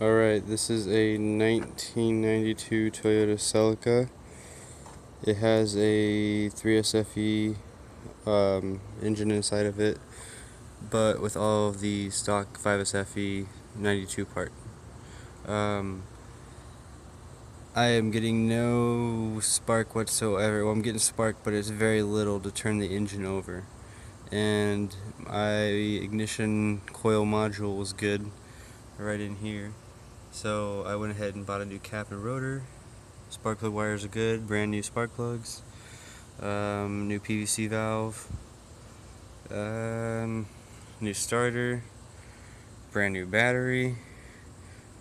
Alright, this is a 1992 Toyota Celica. It has a 3SFE engine inside of it, but with all of the stock 5SFE 92 part. I am getting no spark whatsoever. Well, I'm getting spark, but it's very little to turn the engine over. And my ignition coil module was good right in here. So I went ahead and bought a new cap and rotor. Spark plug wires are good, brand new spark plugs. New PVC valve. New starter. Brand new battery.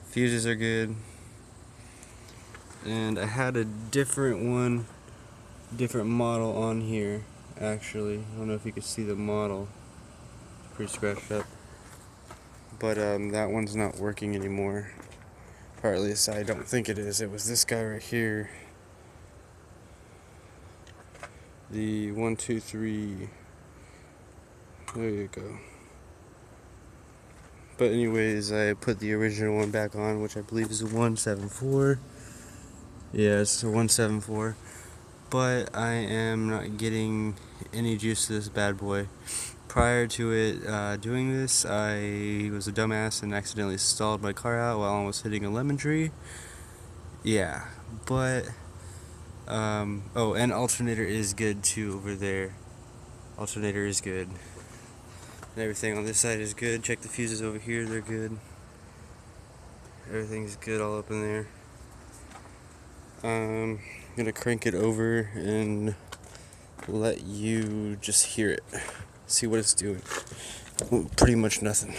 Fuses are good. And I had a different model on here actually. I don't know if you can see the model. It's pretty scratched up. But that one's not working anymore. Or at least I don't think it is. It was this guy right here. The 123. There you go. But anyways, I put the original one back on, which I believe is a 174. Yeah, it's a 174. But I am not getting any juice to this bad boy. Prior to it doing this, I was a dumbass and accidentally stalled my car out while almost hitting a lemon tree. Yeah, but oh, and alternator is good too over there. Alternator is good. And everything on this side is good. Check the fuses over here, they're good. Everything's good all up in there. I'm gonna crank it over and let you just hear it. See what it's doing. Pretty much nothing.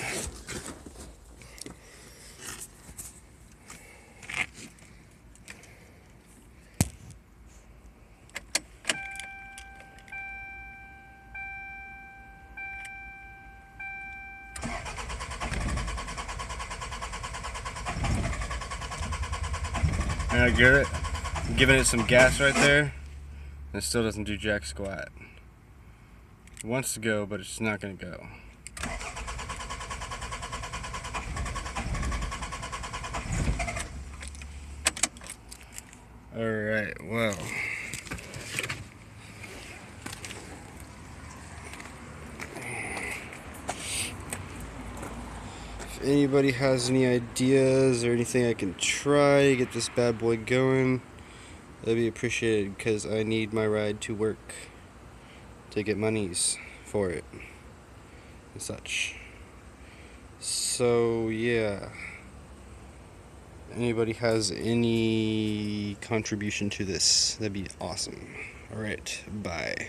And I get it. I'm giving it some gas right there, and it still doesn't do jack squat. It wants to go, but it's not going to go. Alright, well. If anybody has any ideas or anything I can try to get this bad boy going, that'd be appreciated, because I need my ride to work to get monies for it and such. So yeah, anybody has any contribution to this, that'd be awesome. Alright, bye.